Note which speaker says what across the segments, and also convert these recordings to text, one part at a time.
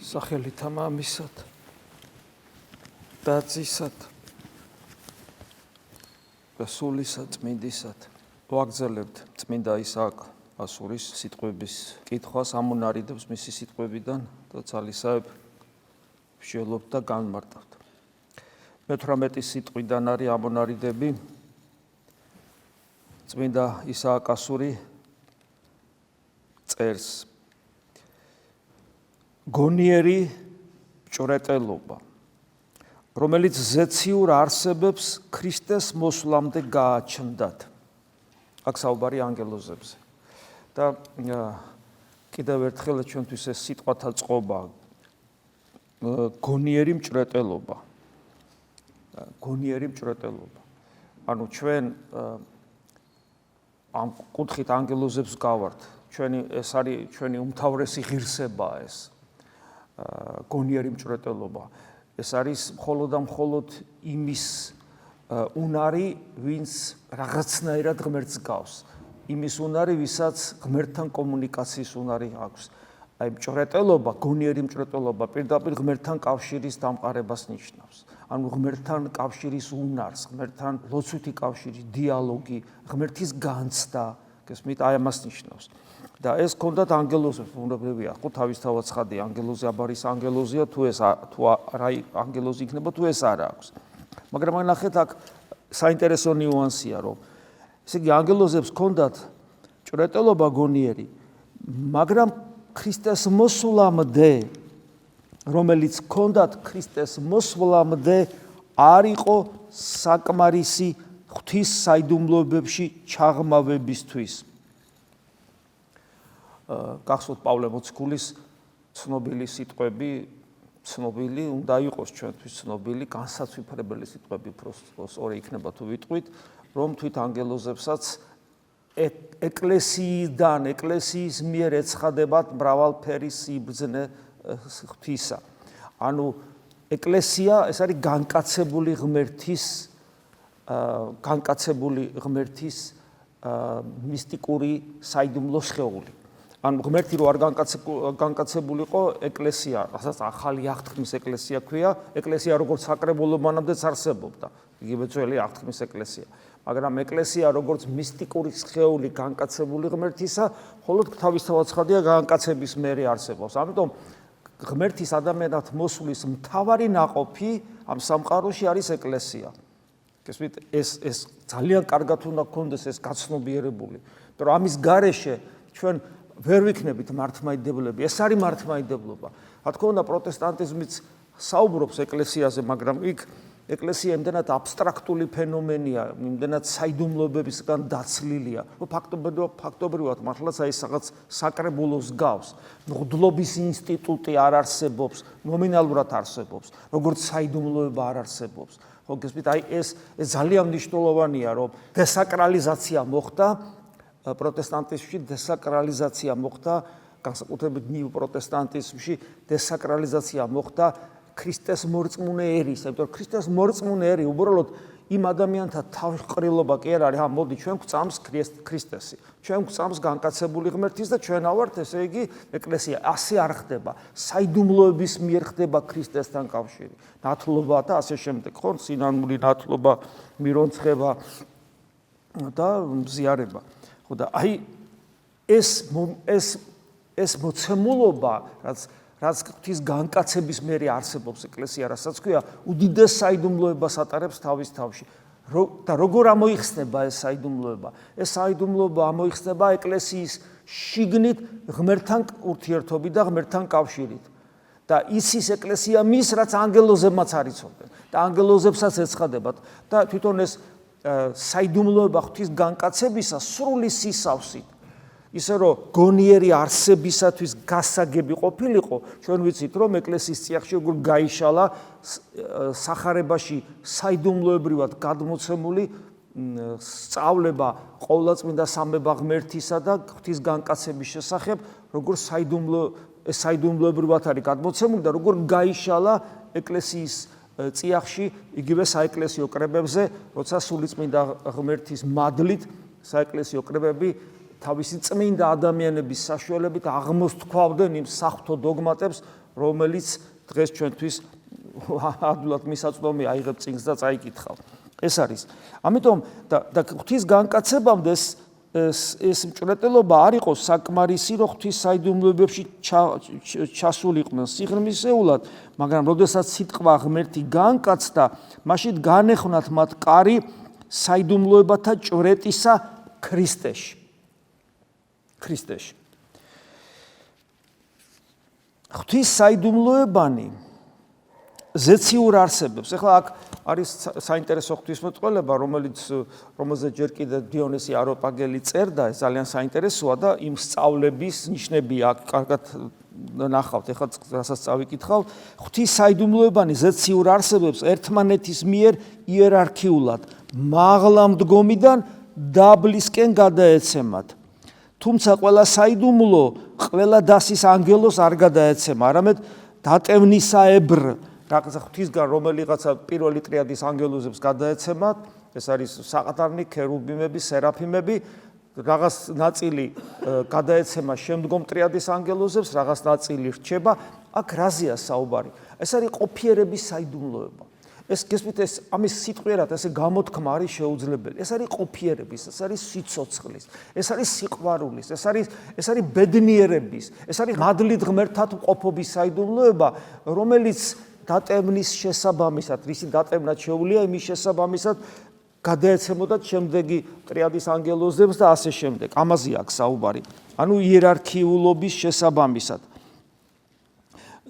Speaker 1: სახელითა მამისად და ძისად და სულისა წმინდისად ვაგრძელებთ წმინდა ისააკ ასურის სიტყვების კითხვას ამონარიდებს მისი სიტყვებიდან და ძალისაებ ვშველობთ და განმარტავთ. მე-18 სიტყვიდან არის ამონარიდები. წმინდა ისააკ ასური წერს გონიერი ჭრეტელობა, რომელიც ზეციურ არსებებს ქრისტეს მოსვლამდე გააჩნდათ. აქ საუბარი ანგელოზებზე. და კიდევ ერთხელ ჩვენთვის ეს სიტყვათა წყობა გონიერი მჭრეტელობა. გონიერი მჭრეტელობა. ანუ ჩვენ ამ კუთხით ანგელოზებს გავართ. ეს არის ჩვენი უმთავრესი ღირსებაა ეს. გონიერი მჭრეტელობა. ეს არის მხოლოდ და მხოლოდ იმის უნარი, ვინც რაღაცნაირად ღმერთს გავს. იმის უნარი, ვისაც ღმერთთან კომუნიკაციის უნარი აქვს. აი მჭრეტელობა, გონიერი მჭრეტელობა პირდაპირ ღმერთთან კავშირის დამყარებას ნიშნავს. ანუ ღმერთთან კავშირის უნარს, ღმერთთან ლოცვითი კავშირი, დიალოგი, ღმერთის განცდა, გესმით, აი ამას ნიშნავს. და ეს კონდათ ანგელოზებს უნებრივია, ხო თავისთავად ცხადი ანგელოზი აბარის ანგელოზია თუ რა ანგელოზი იქნება თუ ეს არა აქვს. მაგრამ ნახეთ აქ საინტერესო ნიუანსია, რომ ესე იგი ანგელოზებს კონდათ ჭრეტელობა გონიერი, მაგრამ ქრისტეს მოსვლამდე, რომელიც კონდათ ქრისტეს მოსვლამდე არ იყო საკმარისი ღვთის საიდუმლოებებში ჩაღმავებისთვის. გახსოვთ პავლე მოციქულის ცნობილი სიტყვები, ცნობილი, უნდა იყოს ჩვენთვის ცნობილი, განსაცვიფრებელი სიტყვები, სწორი იქნება თუ ვიტყვით, რომ თვით ანგელოზებსაც ეკლესიიდან, ეკლესიის მიერ ეცხადებათ მრავალფერი სიბრძნე ღვთისა. ანუ ეკლესია ეს არის განკაცებული ღმერთის მისტიკური საიდუმლო სხეული. ანუ ღმერთი რო არ განკაცებულიყო ეკლესია, რასაც ახალი აღთქმის ეკლესია ქვია, ეკლესია როგორც საკრებულო მანამდეც არსებობდა, იგივე ძველი აღთქმის ეკლესია. მაგრამ ეკლესია როგორც მისტიკური სხეული განკაცებული ღმერთისა, მხოლოდ თავისთავად ცხადია განკაცების მერე არსებობს. ამიტომ ღმერთის ადამიანად მოსვლის მთავარი ნაყოფი ამ სამყაროში არის ეკლესია. გესმით, ეს ძალიან კარგად უნდა გქონდეს ეს გაცნობიერებული, იმიტომ რომ ამის გარეშე ჩვენ ვერ ვიქნებით მართლმადიდებლები. ეს არის მართლმადიდებლობა. რა თქმა უნდა, პროტესტანტიზმიც საუბრობს ეკლესიაზე, მაგრამ იქ ეკლესია იმდენად აბსტრაქტული ფენომენია, იმდენად საიდუმლოებებისგან დაცლილია, რომ ფაქტობრივად მართლაც აი რაღაც საკრებულოს გავს. მღვდლობის ინსტიტუტი არ არსებობს, ნომინალურად არსებობს, როგორც საიდუმლოება არ არსებობს. ხო, გესმით, აი ეს ძალიან მნიშვნელოვანია, რომ დესაკრალიზაცია მოხდა პროტესტანტიზმში, დესაკრალიზაცია მოხდა, განსაკუთრებით ნიუ პროტესტანტიზმში დესაკრალიზაცია მოხდა ქრისტეს მორწმუნე ერის, იმიტომ რომ ქრისტეს მორწმუნე ერი უბრალოდ იმ ადამიანთა თავყრილობა კი არ არის, მოდი ჩვენ გვწამს ქრისტესი, ჩვენ გვწამს განკაცებული ღმერთის და ჩვენ ავართ, ესე იგი ეკლესია. ასე არ ხდება, საიდუმლოების მიერ ხდება ქრისტესთან კავშირი, ნათლობა და ასე შემდეგ, ხო, სინანული ნათლობა, მირონცხება და მზიარება. ხო და აი ეს მოცემულობა, რაც ღვთის განკაცების მერე არსებობს ეკლესია, რასაც ქვია, უდიდეს საიდუმლოებას ატარებს თავის თავში. და როგორ ამოიხსნება ეს საიდუმლოება? ეს საიდუმლოება ამოიხსნება ეკლესიის შიგნით ღმერთთან ურთიერთობით და ღმერთთან კავშირით. და იცის ეკლესია მის, რაც ანგელოზებმაც არ იცოდნენ და ანგელოზებსაც ეცხადებათ და თვითონ ეს საიდუმლოება ღვთის განკაცებისა სრული სისავსით, ისე რომ გონიერი არსებისათვის გასაგები ყოფილიყო, ჩვენ ვიცით, რომ ეკლესიის წიაღში როგორ გაიშალა სახარებაში საიდუმლოებრივად გადმოცემული სწავლება ყოვლადწმინდა სამება ღმერთისა და ღვთის განკაცების შესახებ, როგორ საიდუმლოებრივად არის გადმოცემული და როგორ გაიშალა ეკლესიის წიაღში იგივე საეკლესიო კრებებზე, როცა სულიწმინდა ღმერთის მადლით საეკლესიო კრებები თავისი წმინდა ადამიანების საშუალებით აღმოსთქვავდნენ იმ საღვთო დოგმატებს, რომელიც დღეს ჩვენთვის ადვილად მისაწვდომი აიღებ წიგნს და წაიკითხავ. ეს არის. ამიტომ და ღვთის განკაცებამდე ეს მჭვრეტელობა არ იყოს საკმარისი, რომ ღვთის საიდუმლოებებში ჩასულიყვნენ სიღრმისეულად, მაგრამ როდესაც სიტყვა ღმერთი განკაცდა, მაშინ განეხვნათ მათ კარი საიდუმლოებათა ჭვრეტისა ქრისტეში. ქრისტეში. ღვთის საიდუმლოებანი ზეციურ არსებებს. ეხლა აქ არის საინტერესო ღვთისმეტყველება, რომელზეც ჯერ კიდე დიონისი აროპაგელი წერდა, ეს ძალიან საინტერესოა და იმ სწავლების ნიშნებია აქ კარგად ნახავთ. ეხლა რასაც წავიკითხავ, ღვთის საიდუმლოებანი ზეციურ არსებებს ერთმანეთის მიერ იერარქიულად მაღლა მდგომიდან დაბლისკენ გადაეცემათ. თუმცა ყველა საიდუმლო, ყველა დასის ანგელოს არ გადაეცემა, არამედ დატევნისაებრ რაღაცა ღვთისგან რომელიღაცა პირველი ტრიადის ანგელოზებს გადაეცემათ, ეს არის საყდარნი, ქერუბიმები, სერაფიმები, რაღაც ნაწილი გადაეცემა შემდგომ ტრიადის ანგელოზებს, რაღაც ნაწილი რჩება. აქ რაზეა საუბარი? ეს არის ყოფიერების საიდუმლოება. ეს გესმით, ეს ამის სიტყვიერად ესე გამოთქმა არის შეუძლებელი. ეს არის ყოფიერების, ეს არის სიცოცხლის, ეს არის სიყვარულის, ეს არის ბედნიერების, ეს არის მადლით ღმერთთან მყოფობის საიდუმლოება, რომელიც დატევნის შესაბამისად, რისი დატევნაც შეუძლია იმის შესაბამისად გადაეცემოდათ შემდეგი ტრიადის ანგელოზებს და ასე შემდეგ. ამაზე აქვს საუბარი. ანუ იერარქიულობის შესაბამისად.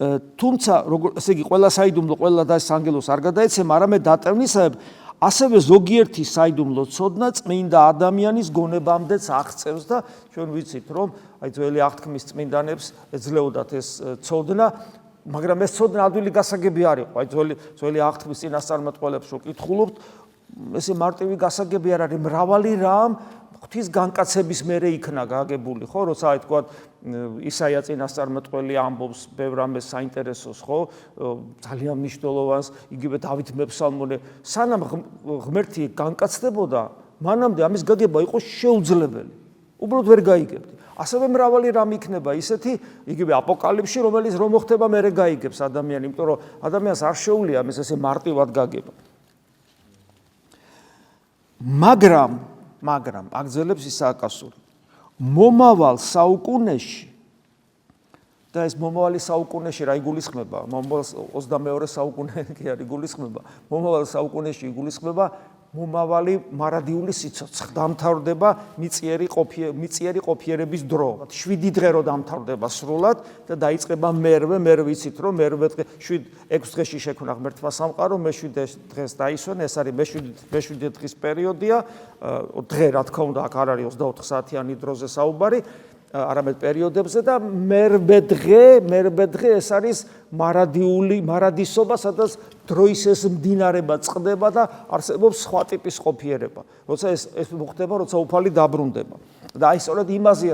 Speaker 1: თუმცა, ესე იგი, ყველა საიდუმლო, ყველა დასის ანგელოს არ გადაეცემა, არამედ დატევნისაებ, ასევე ზოგიერთი საიდუმლო ცოდნა წმინდა ადამიანის გონებამდეც აღწევს და ჩვენ ვიცით, რომ აი ძველი აღთქმის წმინდანებს ეძლეოდათ ეს ცოდნა, მაგრამ ეს ცოდნა ადვილი გასაგები არ იყო. აი ძველი აღთქმის წინასწარმეტყველებს რო კითხულობთ, ესე მარტივი გასაგები არ არის, მრავალი რამ ღვთის განკაცების მერე იქნა გაგებული, ხო, როცა აი თქვა ისაია წინასწარმეტყველი ამბობს ბევრ ამას საინტერესოს, ხო, ძალიან მნიშვნელოვანს, იგივე დავით მეფსალმონე, სანამ ღმერთი განკაცდებოდა, მანამდე ამის გაგება იყო შეუძლებელი. უბრალოდ ვერ გაიგებდი. ასევე მრავალი რამ იქნება ისეთი, იგივე აპოკალიფსში, რომელიც რომ მოხდება მერე გაიგებს ადამიანი, იმიტომ რომ ადამიანს არ შეუძლია ამის ესე მარტივად გაგება. მაგრამ აგზელებს ისააკასური მომავალ საუკუნეში და ეს მომავალი საუკუნეში რა იგულისხმება? მომავალ 22 საუკუნე კი არ იგულისხმება. მომავალ საუკუნეში იგულისხმება მომავალი მარადიული სიცოცხლე. დამთავრდება მიწიერი ყოფიერების დრო. 7 დღე რო დამთავრდება სრულად და დაიწყება მერვე ვიცით რომ მერვე დღე 6 დღეში შექმნა ღმერთმა სამყარო, მე-7 დღეს დაისვენ, ეს არის მე-7 დღის პერიოდია. დღე რა თქმა უნდა აქ არ არის 24 საათიანი დროზე საუბარი, არამედ პერიოდებზე და მერვე დღე ეს არის მარადისობა, სადაც დროის ეს მდინარება წყდება და არსებობს სხვა ტიპის ყოფიერება. როცა ეს მოხდება, როცა უფალი დაბრუნდება. და აი სწორედ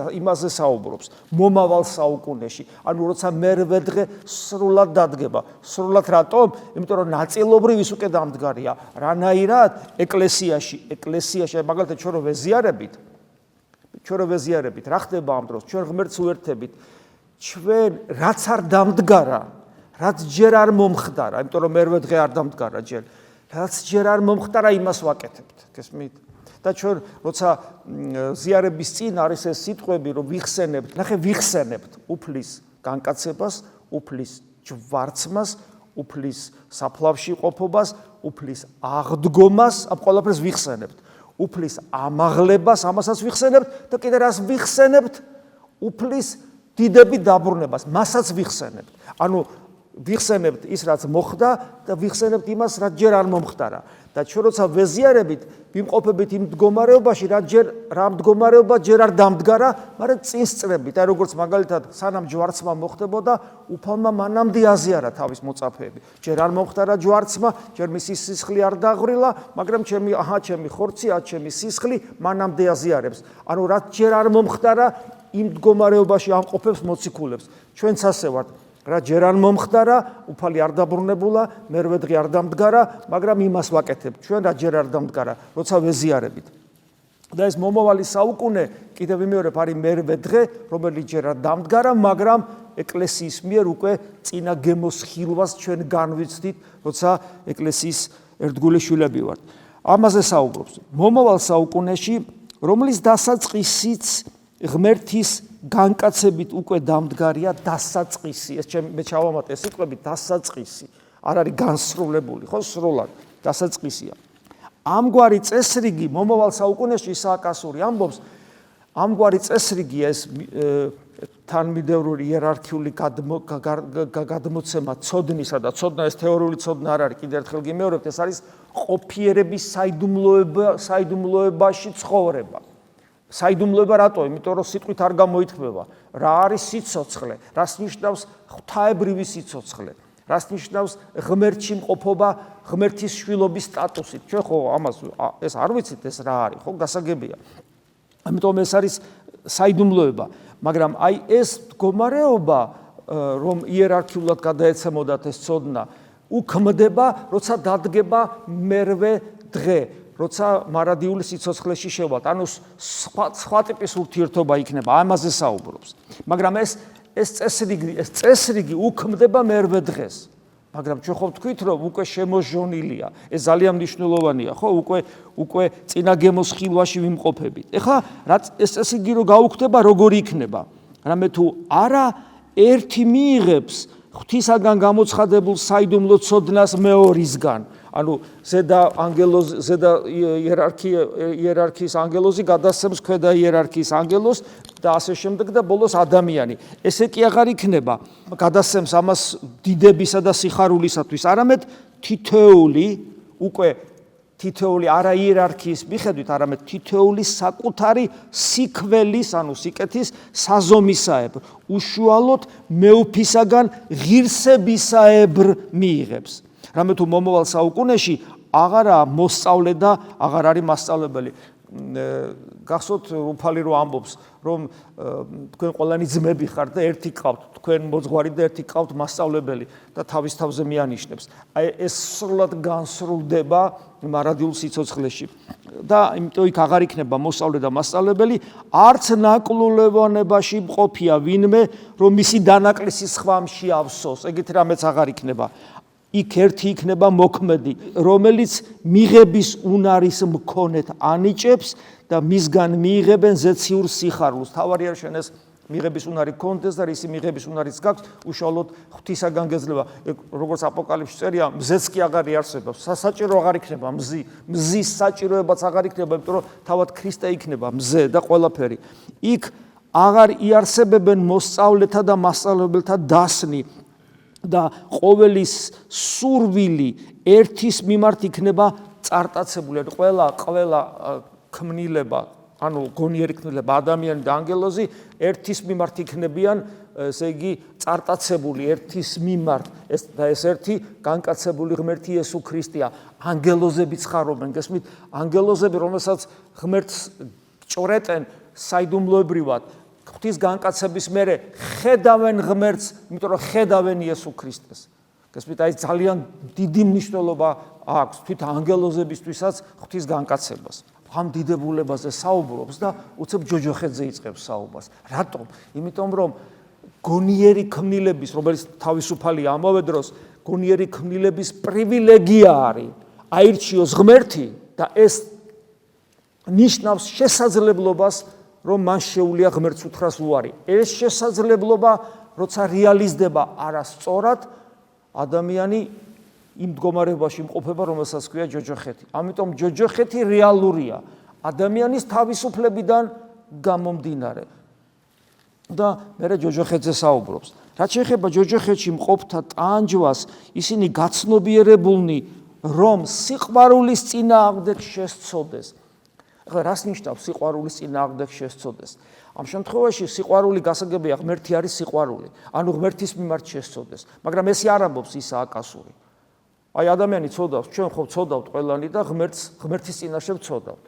Speaker 1: იმაზე საუბრობს მომავალ საუკუნეში. ანუ როცა მერვე დღე სრულად დადგება. სრულად რატომ? იმიტომ რომ ნაწილობრივ ის უკვე დამდგარია. რანაირად? ეკლესიაში, მაგალითად ჩვენ რო ვეზიარებით, რა ხდება ამ დროს? ჩვენ ღმერთს უერთებით. ჩვენ რაც არ დამდგარა, რაც ჯერ არ მომხდარა, იმიტომ რომ მერვე დღე არ დამდგარა ჯერ. რაც ჯერ არ მომხდარა, იმას ვაკეთებთ. გესმით? და ჩვენ როცა ზიარების წინ არის ეს სიტყვები, რომ ვიხსენებთ უფლის განკაცებას, უფლის ჯვარცმას, უფლის საფლავში ყოფობას, უფლის აღდგომას, ამ ყველაფერს ვიხსენებთ. უფლის ამაღლებას, ამასაც ვიხსენებთ და კიდე რას ვიხსენებთ? უფლის დიდების დაბრუნებას, მასაც ვიხსენებთ. ანუ ვიხსენებთ ის, რაც მოხდა და ვიხსენებთ იმას, რაც ჯერ არ მომხდარა. და ჩვენ როცა ვეზიარებით, ვიმყოფებით იმ მდგომარეობაში, რა მდგომარეობა ჯერ არ დამდგარა, მაგრამ წინს წრებით. აი როგორც მაგალითად, სანამ ჯვარცმა მოხდებოდა, უფალმა მანამდე აზიარა თავის მოწაფეები. ჯერ არ მომხდარა ჯვარცმა, ჯერ მისი სისხლი არ დაღვრილა, მაგრამ ჩემი ხორცი, ჩემი სისხლი მანამდე აზიარებს. ანუ რაც ჯერ არ მომხდარა, იმ მდგომარეობაში ამყოფებს მოციქულებს. ჩვენც ასე ვართ. რა ჯერ არ მომხდარა, უფალი არ დაბრუნებულა, მერვე დღე არ დამდგარა, მაგრამ იმას ვაკეთებთ. ჩვენ რა ჯერ არ დამდგარა, როცა ვეზიარებით. და ეს მომავალი საუკუნე, კიდევ ვიმეორებ, არის მერვე დღე, რომელიც ჯერ არ დამდგარა, მაგრამ ეკლესიის მიერ უკვე წინა გემოს ხილვას ჩვენ განვიცდით, როცა ეკლესიის ერთგული შვილები ვართ. ამაზე საუბრობს. მომავალ საუკუნეში, რომლის დასაწყისიც ღმერთის განკაცებით უკვე დამდგარია დასაწყისი. ეს მე ჩავამატე სიტყვები დასაწყისი. არ არის განსრულებული, ხო, სრულად დასაწყისია. ამგვარი წესრიგი მომავალ საუკუნეში ისააკასური ამბობს, ამგვარი წესრიგი ეს თანმიმდევრული იერარქიული გადმოცემა ცოდნისა და ცოდნა ეს თეორიული ცოდნა არ არის, კიდევ ერთხელ გიმეორებთ, ეს არის ყოფიერების საიდუმლოებაში ცხოვრება. საიდუმლოება რატო? იმიტომ რომ სიტყვით არ გამოითქმება. რა არის სიცოცხლე? რას ნიშნავს ღვთაებრივი სიცოცხლე? რას ნიშნავს ღმერთში მყოფობა, ღმერთის შვილობის სტატუსით? ჩვენ ხო ამას ეს არ ვიცით, ეს რა არის, ხო, გასაგებია. ამიტომ ეს არის საიდუმლოება, მაგრამ აი ეს მდგომარეობა, რომ იერარქიულად გადაეცემოდათ ეს ცოდნა, უქმდება, როცა დადგება მერვე დღე, როცა მარადიული სიცოცხლეში შევალთ, ანუ სხვა ტიპის ურთიერთობა იქნება, ამაზე საუბრობს. მაგრამ ეს წესრიგი უქმდება მერვე დღეს. მაგრამ ჩვენ ხო ვთქვით, რომ უკვე შემოჟონილია, ეს ძალიან მნიშვნელოვანია, ხო, უკვე წინა გემოს ხილვაში ვიმყოფებით. ეხლა რაც ეს წესრიგი რო გაუქმდება, როგორი იქნება? რამე თუ არა ერთი მიიღებს ღვთისაგან გამოცხადებულ საიდუმლო ცოდნას მეორისგან, ანუ ზედა იერარქიის ანგელოზი გადასცემს ქვედა იერარქიის ანგელოზს და ასე შემდეგ და ბოლოს ადამიანი. ესე კი აღარ იქნება, გადასცემს ამას დიდებისა და სიხარულისათვის, არამედ თითოეული არა იერარქიის მიხედვით, არამედ თითოეული საკუთარი სიქმელის, ანუ სიკეთის საზომისაებრ, უშუალოდ მეუფისაგან ღირსებისაებრ მიიღებს. რამე თუ მომავალ საუკუნეში აღარაა მოსწავლე და აღარ არის მასწავლებელი. გახსოვთ უფალი რო ამბობს, რომ თქვენ ყველანი ძმები ხართ და ერთი ყავთ, თქვენ მოძღვარი და ერთი ყავთ მასწავლებელი და თავის თავზე მიანიშნებს. აი ეს სრულად განსრულდება მარადილ სიცოცხლეში და იმიტომ იქ აღარ იქნება მოსწავლე და მასწავლებელი, არც ნაკლულებანებაში მყოფია ვინმე, რომ მისი დანაკლისი სხვამ შეავსოს, ეგეთ რამეც აღარ იქნება. იქ ერთი იქნება მოქმედი, რომელიც მიღების უნარის მქონეთ ანიჭებს და მისგან მიიღებენ ზეციურ სიხარულს. თავარი არ შენ ეს მიღების უნარი გქონდეს და ისი მიღების უნარიც გაქვს, უშუალოდ ღვთისაგან გეძლება. როგორც აპოკალიფსში წერია, მზეც კი აღარ იარსებობს, სასაჭირო აღარ იქნება მზი, მზის საჭიროებაც აღარ იქნება, იმიტომ რომ თავად ქრისტე იქნება მზე და ყველაფერი. იქ აღარ იარსებებენ მოსწავლეთა და მასწავლებელთა დასნი და ყოველის სურვილი ერთის მიმართ იქნება წარტაცებული. ყველა ქმნილება, ანუ გონიერი ქმნილება, ადამიანი და ანგელოზი ერთის მიმართ იქნებიან, ესე იგი, წარტაცებული ერთის მიმართ. ეს ერთი განკაცებული ღმერთი იესო ქრისტეა. ანგელოზები ცხარობენ, გესმით? ანგელოზები, რომელსაც ღმერთს ჭრეტენ საიდუმლოებრივად, ღვთის განკაცების მერე ხედავენ ღმერთს, იმიტომ რომ ხედავენ იესო ქრისტეს. გესმით, აი ძალიან დიდი მნიშვნელობა აქვს თვით ანგელოზებისთვისაც ღვთის განკაცებას. ამ დიდებულებაზე საუბრობს და უცებ ჯოჯოხეთზე იწყებს საუბარს. რატომ? იმიტომ რომ გონიერი ქმნილების, რომელიც თავისუფალია ამავე დროს, გონიერი ქმნილების პრივილეგია არის აირჩიოს ღმერთი და ეს ნიშნავს შესაძლებლობას, რომ მან შეუძლია ღმერთს უთხრას უარი. ეს შესაძლებლობა, როცა რეალიზდება არასწორად, ადამიანი იმ მდგომარეობაში იმყოფება, რომელსაც ქვია ჯოჯოხეთი. ამიტომ ჯოჯოხეთი რეალურია ადამიანის თავისუფლებიდან გამომდინარე. და მერე ჯოჯოხეთზე საუბრობს. რაც შეეხება ჯოჯოხეთში მყოფთა ტანჯვას, ისინი გაცნობიერებულნი, რომ სიყვარულის წინააღმდეგ შესწოდეს. ახლა რას ნიშნავს სიყვარულის წინააღმდეგ შესწოდეს? ამ შემთხვევაში სიყვარული გასაგებია, ღმერთი არის სიყვარული, ანუ ღმერთის მიმართ შესწოდეს. მაგრამ ესე არ ამბობს ისააკასური. აი ადამიანი ცოდავს, ჩვენ ხო ვცოდავთ ყველანი და ღმერთის წინაშე ვცოდავთ.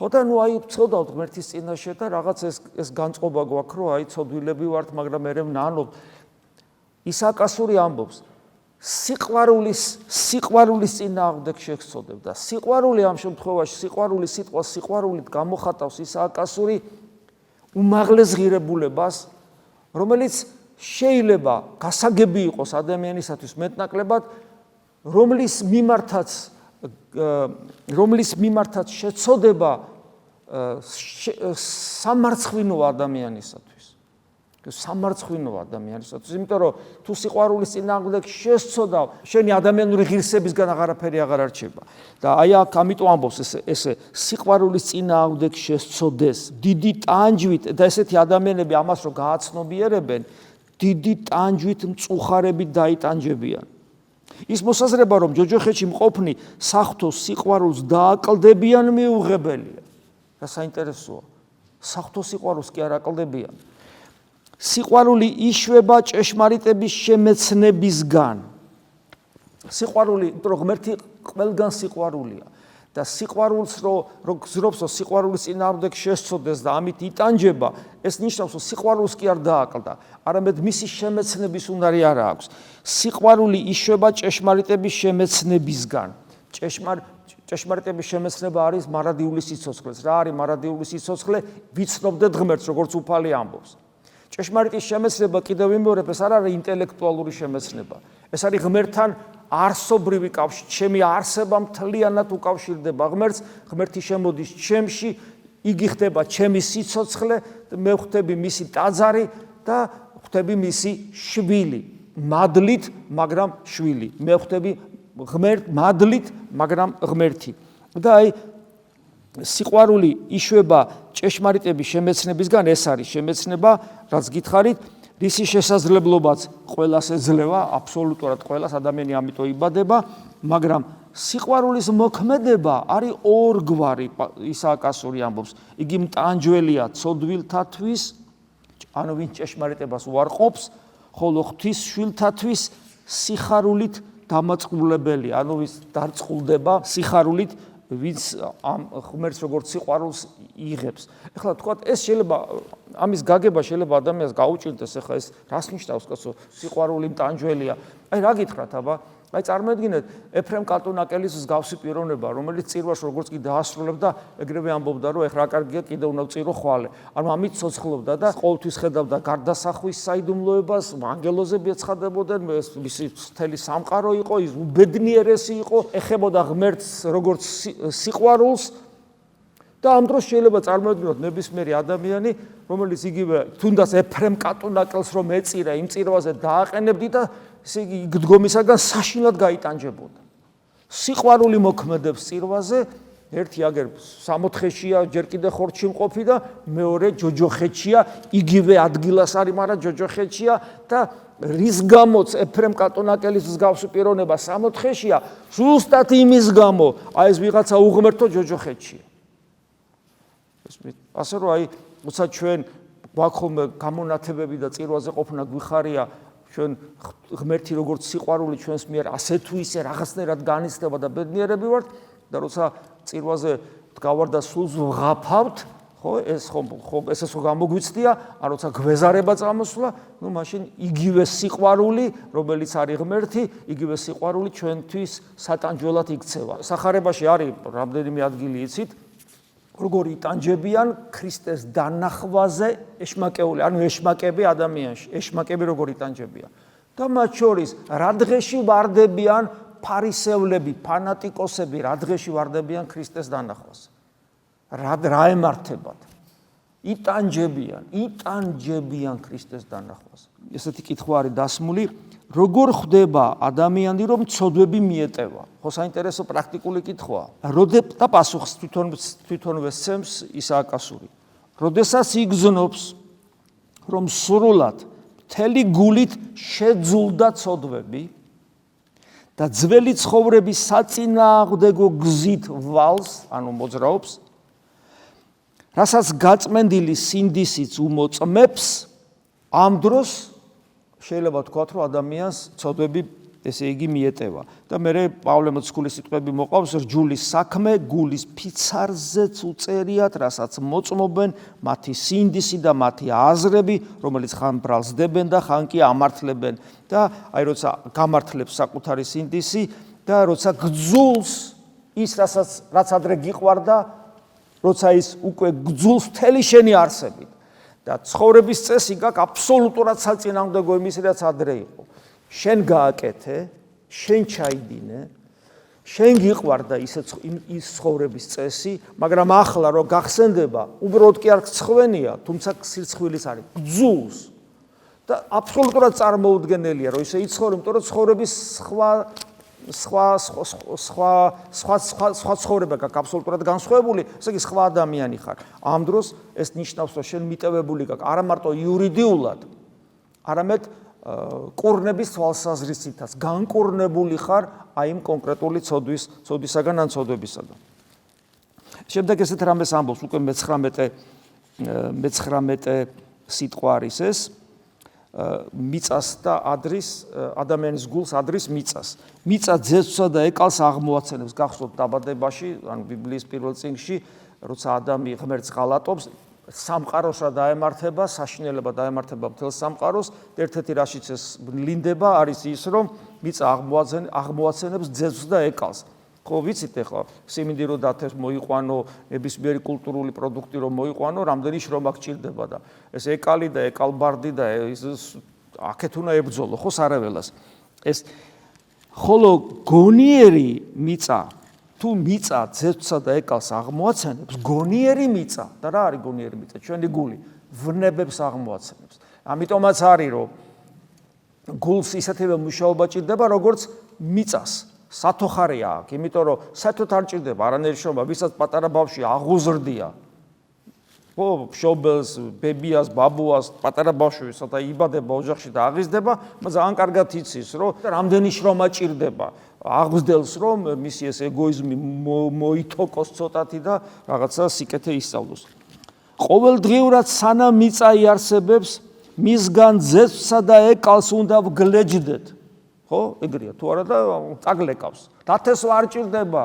Speaker 1: ხო და ნუ აი ვცოდავთ ღმერთის წინაშე და რაღაც ეს განწყობა გვაქვს, რომ აი ცოდვილები ვართ, მაგრამ მე ნანობ. ისააკასური ამბობს, სიყვარულის წინააღმდეგ შეგწოდებ და სიყვარული ამ შემთხვევაში სიტყვა სიყვარულით გამოხატავს ისააკასური უმაღლეს ღირებულებას, რომელიც შეიძლება გასაგები იყოს ადამიანისათვის მეტნაკლებად, რომლის მიმართაც შეცოდება სამარცხვინო ადამიანისათვის. სამარცხვინო ადამიანისათვის, იმიტომ რომ თუ სიყვარულის წინააღმდეგ შესწოდავ, შენი ადამიანური ღირსებისგან აღარაფერი აღარ არჩება. და აი აქ ამიტომ ამბობს ესე სიყვარულის წინააღმდეგ შესწოდეს დიდი ტანჯვით და ესეთი ადამიანები ამას რო გააცნობიერებენ, დიდი ტანჯვით მწუხარებით დაიტანჯებიან. ის მოსაზრება რომ ჯოჯოხეთში მყოფნი საღვთო სიყვარულს დააკლდებიან მიუღებელია. და საინტერესოა, საღვთო სიყვარულს კი არ აკლდებიან. სიყვარული იშვება ჭეშმარიტების შემეცნებისგან. სიყვარული, იმიტომ რომ ღმერთი ყველგან სიყვარულია და სიყვარულს რო გზრობს, რომ სიყვარულის წინააღმდეგ შესწოდეს და ამით იტანჯება, ეს ნიშნავს, რომ სიყვარულს კი არ დააკლდა, არამედ მისი შემეცნების უნარი არ აქვს. სიყვარული იშვება ჭეშმარიტების შემეცნებისგან. ჭეშმარიტების შემეცნება არის მარადიული სიცოცხლეს. რა არის მარადიული სიცოცხლე? ვიცნობდეთ ღმერთს, როგორც უფალი ამბობს. ჭეშმარიტის შემეცნება კიდევ ვიმეორებ, ეს არ არის ინტელექტუალური შემეცნება. ეს არის ღმერთთან არსობრივი კავშირი, ჩემი არსება მთლიანად უკავშირდება ღმერთს, ღმერთი შემოდის ჩემში, იგი ხდება ჩემი სიცოცხლე, მე ვხდები მისი ტაძარი და ვხდები მისი შვილი. მადლით, მაგრამ შვილი. მე ვხდები მადლით, მაგრამ ღმერთი. და აი სიყვარული იშვება ჭეშმარიტების შემეცნებისგან, ეს არის შემეცნება, რაც გითხარით, რისი შესაძლებლობაც ყველას ეძლევა, აბსოლუტურად ყველას, ადამიანი ამიტომ იბადება, მაგრამ სიყვარულის მოქმედება არის ორგვარი, ისააკასური ამბობს. იგი მტანჯველია ცოდვილთათვის, ანუ ვინც ჭეშმარიტებას უარყოფს, ხოლო ღვთის შვილთათვის სიხარულით დამაწყულებელია, ანუ ვის დარწყულდება სიხარულით, ვინც ამ ღმერთს როგორც სიყვარულს იღებს. ეხლა თქვათ, ეს შეიძლება ამის გაგება შეიძლება ადამიანს გაუჭირდეს, ეხლა ეს რას ნიშნავს, კაცო, სიყვარული მტანჯველია. აი რა გითხრათ, აბა? აი წარმოედგინეთ ეფრემ კატუნაკელის მსგავსი პიროვნება, რომელიც წირვას როგორც კი დაასრულებდა, ეგრევე ამბობდა, რომ ეხლა რა კარგია, კიდევ უნდა ვწირო ხვალე. ანუ ამით ცოცხლობდა და ყოველთვის ხედავდა გარდასახვის საიდუმლოებას, ანგელოზები ეცხადებოდნენ, მისი მთელი სამყარო იყო, ის უბედნიერესი იყო, ეხებოდა ღმერთს როგორც სიყვარულს. და ამ დროს შეიძლება წარმოედგინოთ ნებისმიერი ადამიანი, რომელიც იგივე თუნდაც ეფრემ კატუნაკელს რომ ეწირა, იმ წირვაზე დააყენებდი და ესე იგი დგომისაგან საშინლად გაიტანჯებოდა. სიყვარული მოქმედებს წირვაზე, ერთი აგერ 60-ხეშია, ჯერ კიდე ხორცში მყოფი და მეორე ჯოჯოხეთშია, იგივე ადგილას არის, მაგრამ ჯოჯოხეთშია და რის გამოც ეფრემ კატუნაკელის მსგავსი პიროვნება 60-ხეშია, ზუსტად იმის გამო, აი ეს ვიღაცა უღმერთო ჯოჯოხეთშია. ასე რომ აი, როცა ჩვენ გვაქვს ხოლმე გამონათებები და წირვაზე ყოფნა გვიხარია, ჩვენ ღმერთი როგორც სიყვარული ჩვენს მიერ ასე თუ ისე რაღაცნაირად განიცდება და ბედნიერები ვართ და როცა წირვაზე დგავარ და სულს ვღაფავთ, ხო, ეს ესეც გამოგვიცდია, ან როცა გვეზარება წამოსვლა, ნუ მაშინ იგივე სიყვარული, რომელიც არის ღმერთი, იგივე სიყვარული ჩვენთვის სატანჯველად იქცევა. სახარებაში არის რამდენიმე ადგილი იცით, როგორ იტანჯებიან ქრისტეს დანახვაზე ეშმაკეული, ანუ ეშმაკები ადამიანში, ეშმაკები როგორ იტანჯებიან. და მათ შორის რა დღეში ვარდებიან ფარისევლები, ფანატიკოსები, რა დღეში ვარდებიან ქრისტეს დანახვაზე. რა ემართებათ? იტანჯებიან ქრისტეს დანახვაზე. ესეთი კითხვა არის დასმული, როგორ ხდება ადამიანი, რომ ცოდვები მიეტევა? ხო, საინტერესო პრაქტიკული კითხვაა. და პასუხს თვითონვე სცემს ისააკასური. როდესაც იგრძნობს, რომ სრულად მთელი გულით შეძულდა ცოდვები და ძველი ცხოვრების საწინააღმდეგო გზით ვალს, ანუ მოძრაობს, რასაც გაწმენდილი სინდისიც უმოწმებს, ამ დროს შეიძლება ვთქვათ, რომ ადამიანს ცოდვები ესე იგი მიეტევა. და მე პავლე მოციქულის სიტყვები მოყავს, რჯულის საქმე გულის ფიცარზეც უწერიათ, რასაც მოწმობენ მათი სინდისი და მათი აზრები, რომელიც ხან ბრალსდებენ და ხან კი ამართლებენ. და აი როცა გამართლებს საკუთარი სინდისი და როცა გძულს ის რაც ადრე გიყვარდა, როცა ის უკვე გძულს მთელი შენი არსებით და ცხოვრების წესი გაქვს აბსოლუტურად საწინააღმდეგო იმის, რაც ადრე იყო. შენ გააკეთე, შენ ჩაიდინე, შენ გიყვარდა ის ცხოვრების წესი, მაგრამ ახლა რო გახსენდება, უბრალოდ კი არ გცხვენია, თუმცა სირცხვილის არის, გძულს. და აბსოლუტურად წარმოუდგენელია, რომ ისე იცხოვრო, იმიტომ რომ ცხოვრების სხვა ცხოვრება გაქვს აბსოლუტურად განსხვავებული, ესე იგი სხვა ადამიანი ხარ. ამ დროს ეს ნიშნავს, რომ შენ მიტევებული გაქვს არა მარტო იურიდიულად, არამედ კურნების თვალსაზრისითაც განკურნებული ხარ აი იმ კონკრეტული ცოდვისაგან ან ცოდვებისაგან. შემდეგ ესეთ რამეს ამბობს უკვე მე-19 სიტყვა არის ეს მიწას და ადრის ადამიანის გულს ადრის მიწას. მიწა ძეცვსა და ეკალს აღმოაცენებს. გახსოვთ დაბადებაში, ანუ ბიბლიის პირველ წიგნში, როცა ადამი ღმერთს ღალატობს, სამყაროს რა დაემართება, საშინელება დაემართება მთელ სამყაროს, ერთ-ერთი რაშიც ეს ლინდება არის ის, რომ მიწა აღმოაცენებს ძეცვს და ეკალს. ხო ვიცით ახლა სიმინდი რო დათეს მოიყვანო, ნებისმიერი კულტურული პროდუქტი რომ მოიყვანო, რამდენი შრომა გჭირდება და ეს ეკალი და ეკალბარდი და ეს აქეთ უნდა ებრძოლო, ხო სარაველას. ეს ხოლო გონიერი მიწა, თუ მიწა ძეცვსა და ეკალს აღმოაცენებს, გონიერი მიწა და რა არის გონიერი მიწა? ჩვენი გული ვნებებს აღმოაცენებს. ამიტომაც არის რომ გულს ისეთივე მუშაობა ჭირდება, როგორც მიწას. სათოხარია აქვს, იმიტომ რომ საერთოდ არ ჭირდება არანაირი შრომა, ვისაც პატარა ბავშვი აღუზრდია. ხო, მშობელს, ბებიას, ბაბუას, პატარა ბავშვი, სადა იბადება ოჯახში და აღიზრდება, მაგრამ ძალიან კარგად იცის, რომ რამდენი შრომა ჭირდება. აღზრდელს რომ მისი ეს ეგოიზმი მოითოკოს ცოტათი და რაღაცა სიკეთე ისწავლოს. ყოველდღიურად სანამ მიწა იარსებებს, მისგან ძეცვსა და ეკალს უნდა ვგლეჯდეთ. ხო, ეგრეა, თუ არა და წაგლეკავს. დათესვა არ ჭირდება.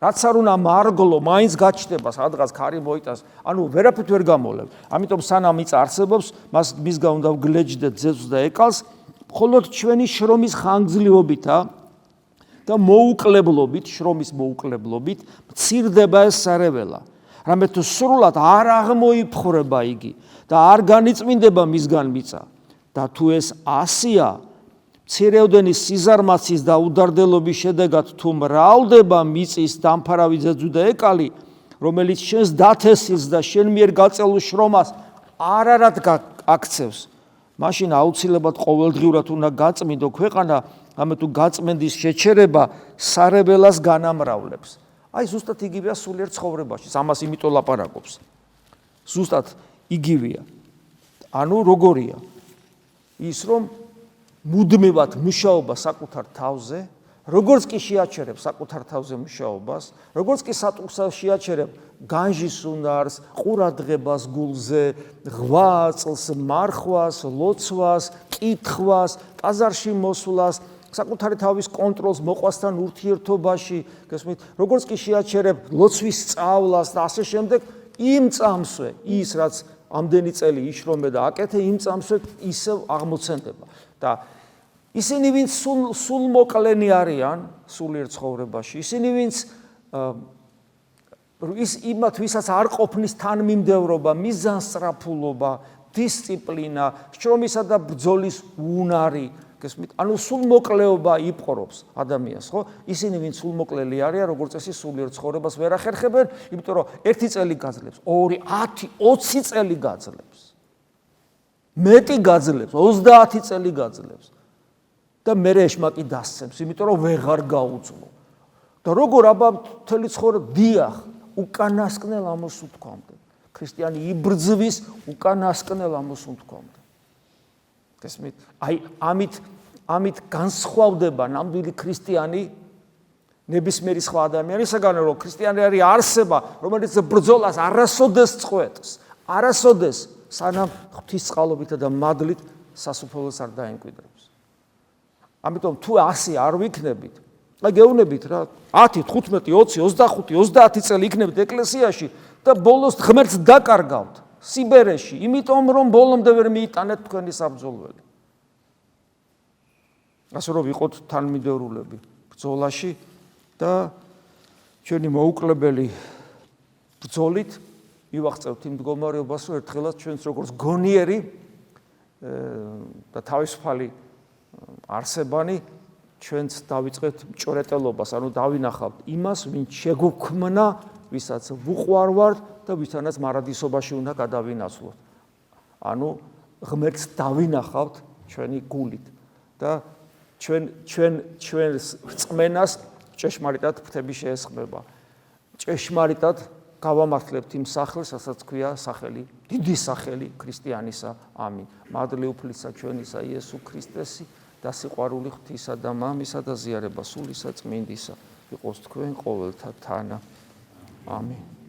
Speaker 1: რაც არ უნდა მარგლო, მაინც გაჩნდება, სადღაც ქარი მოიტანს. ანუ ვერაფერთ ვერ გამოლებ. ამიტომ სანამ მიწა არსებობს, მისგან უნდა ვგლეჯდეთ ძეცვს და ეკალს, მხოლოდ ჩვენი შრომის ხანგრძლივობითა და მოუკლებლობით, შრომის მოუკლებლობით, მცირდება ეს სარეველა. რამე თუ სრულად არ აღმოიფხრება იგი და არ განიწმინდება მისგან მიწა და თუ ეს ასია, მცირეოდენი სიზარმაცის და უდარდელობის შედეგად თუ მრავლდება მიწის დამფარავი ძეცვი და ეკალი, რომელიც შენს დათესილს და შენ მიერ გაწეულ შრომას არარად აქცევს, მაშინ აუცილებლად ყოველდღიურად უნდა გაწმინდო ქვეყანა, რამე თუ გაწმენდის შეჩერება სარეველას განამრავლებს. აი ზუსტად იგივეა სულიერ ცხოვრებაში, ამას იმიტომ ლაპარაკობს. ზუსტად იგივეა. ანუ როგორია? ის რომ მუდმივად მუშაობა საკუთარ თავზე, როგორც კი შეაჩერებ საკუთარ თავზე მუშაობას, როგორც კი შეაჩერებ განჟის უნარს, ყურადღებას გულზე, ღვაწლს, მარხვას, ლოცვას, კითხვას, ტაძარში მოსვლას, საკუთარი თავის კონტროლს მოყვასთან ურთიერთობაში, გესმით, როგორც კი შეაჩერებ ლოცვის სწავლას და ასე შემდეგ, იმ წამსვე ის რაც ამდენი წელი იშრომე და აკეთე, იმ წამსვე ისევ აღმოცენდება. და ისინი ვინც სულ მოკლენი არიან სულიერ ცხოვრებაში, ისინი ვინც იმათ ვისაც არ ყოფნის თანმიმდევრობა, მიზანსწრაფულობა, დისციპლინა, შრომისა და ბრძოლის უნარი, გესმით, ანუ სულ მოკლეობა იპყრობს ადამიანს, ხო? ისინი ვინც სულ მოკლელი არიან, როგორც წესი სულიერ ცხოვრებას ვერ ახერხებენ, იმიტომ რომ 1 წელი გაძლებს, 2, 10, 20 წელი გაძლებს. მეტი გაძლებს, 30 წელი გაძლებს. და მე ეშმაკი დასცემს, იმიტომ რომ ვეღარ გაუძლო. და როგორ აბა მთელი ცხოვრება დიახ, უკანასკნელ ამოსუნთქვამდე. ქრისტიანი იბრძვის უკანასკნელ ამოსუნთქვამდე. გესმით? აი ამით განსხვავდება ნამდვილი ქრისტიანი ნებისმიერი სხვა ადამიანისაგან, რომ ქრისტიანი არის არსება, რომელიც ბრძოლას არასოდეს წყვეტს, არასოდეს სანამ ღვთისწყალობითა და მადლით სასუფეველს არ დაემკვიდრებს. ამიტომ თუ ასე არ ვიქნებით, აი გეუბნებით რა, 10, 15, 20, 25, 30 წელი იქნებით ეკლესიაში და ბოლოს ღმერთს დაკარგავთ სიბერეში, იმიტომ რომ ბოლომდე ვერ მიიტანეთ თქვენი საბრძოლველი. ასე რომ ვიყოთ თანმიმდევრულები ბრძოლაში და ჩვენი მოუკლებელი ბრძოლით მივაღწევთ იმ მდგომარეობას, რომ ერთხელაც ჩვენს როგორც გონიერი და თავისუფალი არსებანი ჩვენც დავიწყეთ მჭრეტელობას, ანუ დავინახავთ იმას, ვინც შეგვქმნა, ვისაც ვუყვარვართ და ვისთანაც მარადისობაში უნდა გადავინაცვლოთ. ანუ ღმერთს დავინახავთ ჩვენი გულით და ჩვენს რწმენას ჭეშმარიტად ფრთები შეესხმება. ჭეშმარიტად გავამართლებთ იმ სახელს, რასაც ქვია სახელი, დიდი სახელი ქრისტიანისა. ამინ. მადლი უფლისა ჩვენისა იესო ქრისტესი და სიყვარული ღვთისა და მამისა და ზიარება სულისა წმინდისა იყოს თქვენ ყოველთა თანა. ამინ.